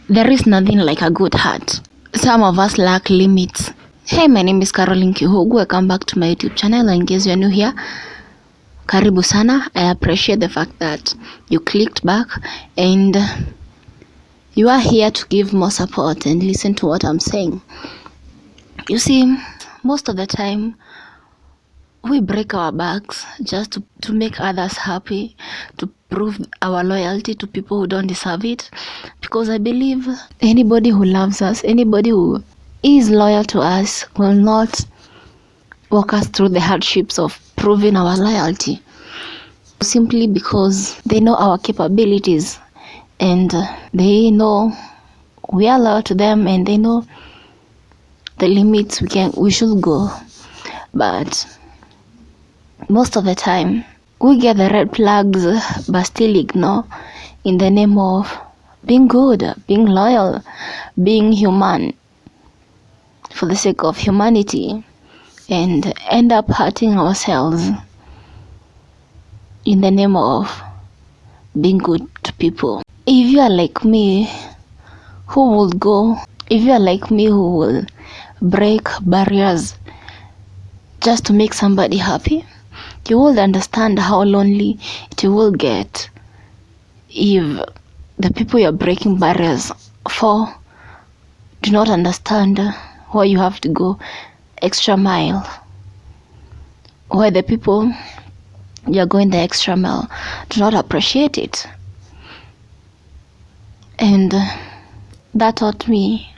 There is nothing like a good heart. Some of us lack limits. Hey, my name is Caroline Kihogu. Welcome back to my YouTube channel. In case you're new here, karibu sana. I appreciate the fact that you clicked back and you are here to give more support and listen to what I'm saying. You see, most of the time we break our backs just to make others happy, to prove our loyalty to people who don't deserve it. Because I believe anybody who loves us, anybody who is loyal to us will not walk us through the hardships of proving our loyalty, simply because they know our capabilities and they know we are loyal to them and they know the limits we should go. But most of the time we get the red flags but still ignore in the name of being good, being loyal, being human for the sake of humanity, and end up hurting ourselves in the name of being good to people. If you are like me, who will break barriers just to make somebody happy, you will understand how lonely it will get if the people you're breaking barriers for do not understand why you have to go extra mile, why the people you're going the extra mile do not appreciate it. And that taught me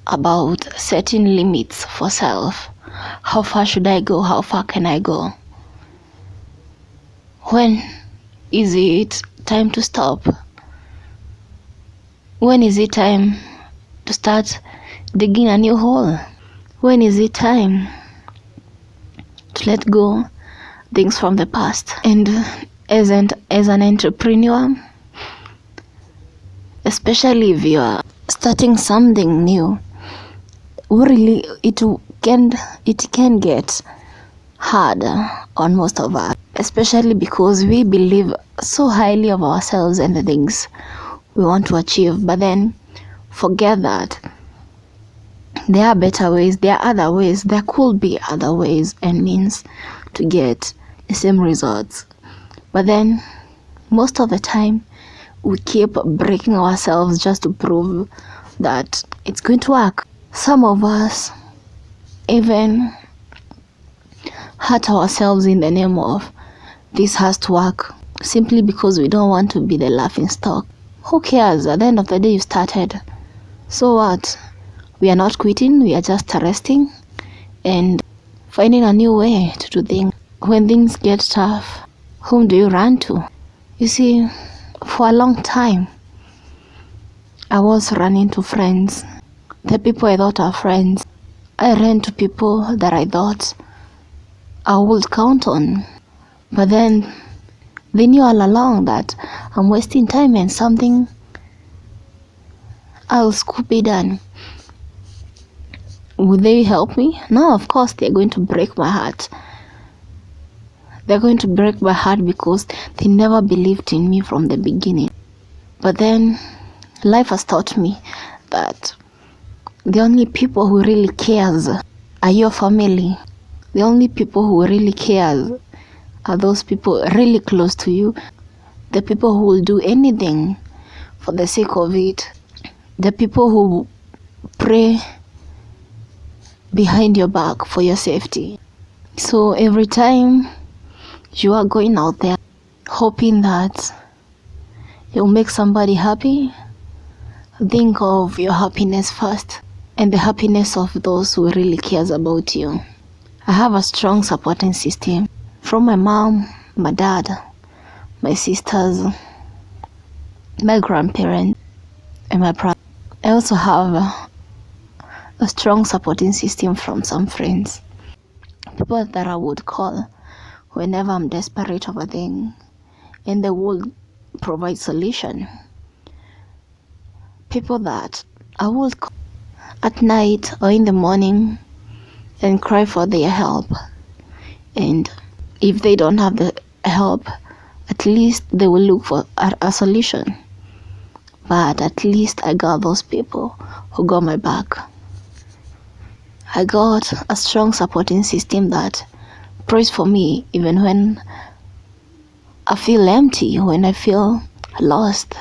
about setting limits for self. How far should I go? How far can I go? When is it time to stop? When is it time to start digging a new hole? When is it time to let go things from the past? And as an entrepreneur, especially if you are starting something new, really it can get hard on most of us, especially because we believe so highly of ourselves and the things we want to achieve, but then forget that there are better ways, there are other ways, there could be other ways and means to get the same results. But then most of the time we keep breaking ourselves just to prove that it's going to work. Some of us even hurt ourselves in the name of this has to work, simply because we don't want to be the laughing stock. Who cares? At the end of the day, you started. So what? We are not quitting, we are just resting and finding a new way to do things. When things get tough, whom do you run to? You see, for a long time I was running to friends, the people I thought are friends. I ran to people that I thought I would count on, but then they knew all along that I'm wasting time and something else could be done. Would they help me? No, of course they're going to break my heart. They're going to break my heart because they never believed in me from the beginning. But then life has taught me that the only people who really cares are your family. The only people who really cares are those people really close to you, the people who will do anything for the sake of it, the people who pray behind your back for your safety. So every time you are going out there hoping that you'll make somebody happy, think of your happiness first and the happiness of those who really cares about you. I have a strong supporting system from my mom, my dad, my sisters, my grandparents, and my brother. I also have a strong supporting system from some friends, people that I would call whenever I'm desperate of a thing, and they will provide solution. People that I will call at night or in the morning and cry for their help, and if they don't have the help, at least they will look for a solution. But at least I got those people who got my back. I got a strong supporting system that prays for me even when I feel empty, when I feel lost,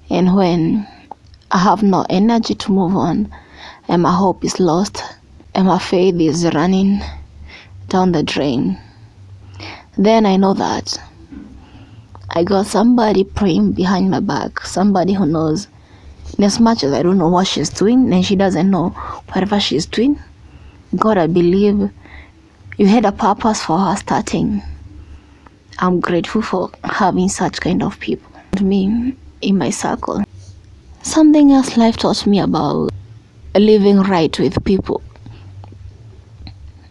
and when I have no energy to move on, and my hope is lost, and my faith is running down the drain. Then I know that I got somebody praying behind my back, somebody who knows. In as much as I don't know what she's doing, and she doesn't know whatever she's doing, God, I believe you had a purpose for her starting. I'm grateful for having such kind of people to me in my circle. Something else life taught me about living right with people.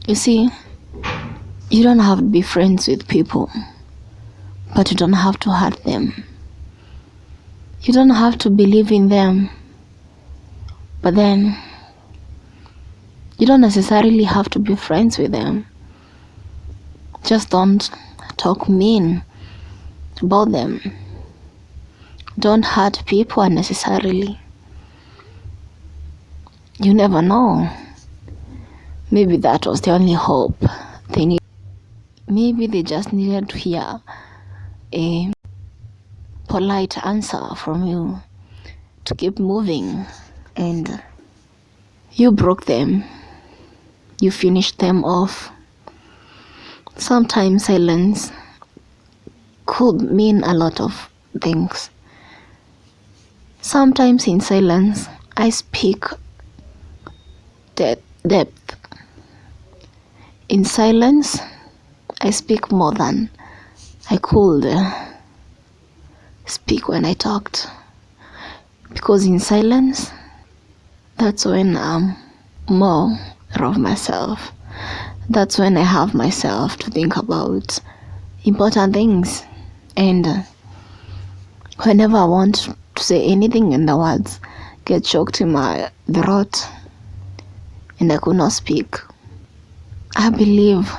You see, you don't have to be friends with people, but you don't have to hurt them. You don't have to believe in them, but then you don't necessarily have to be friends with them. Just don't talk mean about them. Don't hurt people unnecessarily. You never know. Maybe that was the only hope they need. Maybe they just needed to hear a polite answer from you to keep moving, and you broke them. You finished them off. Sometimes silence could mean a lot of things. Sometimes in silence, I speak depth. In silence, I speak more than I could speak when I talked. Because in silence, that's when I'm more of myself. That's when I have myself to think about important things. And whenever I want to say anything and the words get choked in my throat and I could not speak, I believe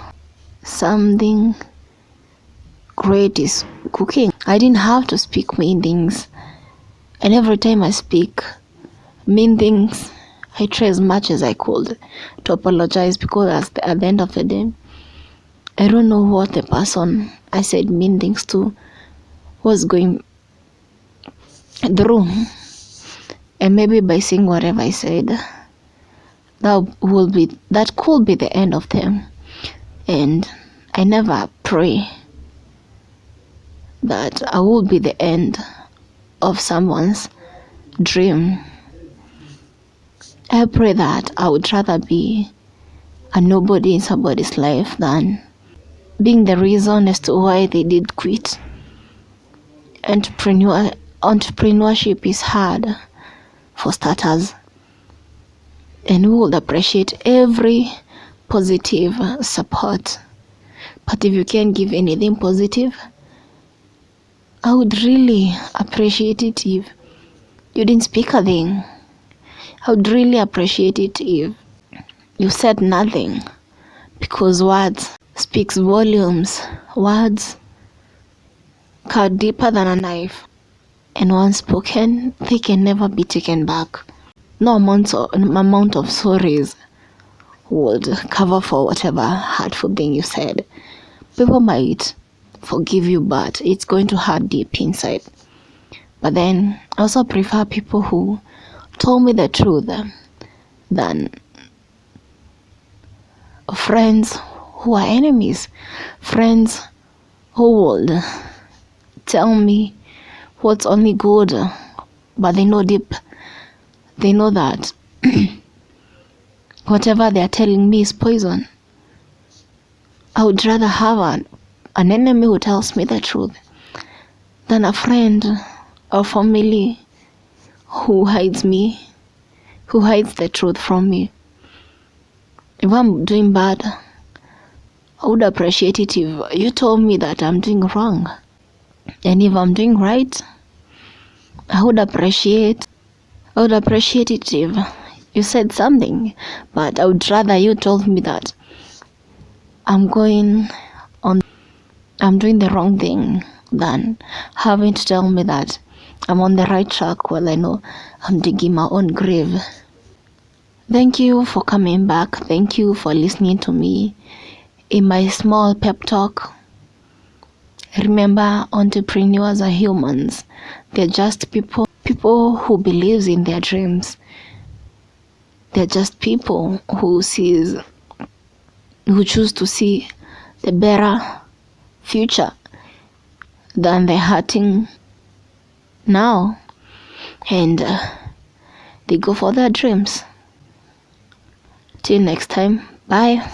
something great is cooking. I didn't have to speak mean things, and every time I speak mean things, I try as much as I could to apologize, because at the end of the day, I don't know what the person I said mean things to was going through. And maybe by saying whatever I said, that could be the end of them. And I never pray that I will be the end of someone's dream. I pray that I would rather be a nobody in somebody's life than being the reason as to why they did quit. Entrepreneurship is hard, for starters, and we would appreciate every positive support. But if you can't give anything positive, I would really appreciate it if you didn't speak a thing. I would really appreciate it if you said nothing, because words speaks volumes. Words cut deeper than a knife, and once spoken, they can never be taken back. No amount of sorries would cover for whatever hurtful thing you said. People might forgive you, but it's going to hurt deep inside. But then I also prefer people who told me the truth than friends who are enemies. Friends who would tell me what's only good, but they know deep. They know that whatever they're telling me is poison. I would rather have an enemy who tells me the truth than a friend or family who hides the truth from me. If I'm doing bad, I would appreciate it if you told me that I'm doing wrong. And if I'm doing right, I would appreciate it if you said something. But I would rather you told me that I'm doing the wrong thing than having to tell me that I'm on the right track. Well, I know I'm digging my own grave. Thank you for coming back. Thank you for listening to me in my small pep talk. Remember, entrepreneurs are humans. They're just people who believes in their dreams. They're just people who choose to see the better future than they're hurting now, and they go for their dreams. Till next time, bye.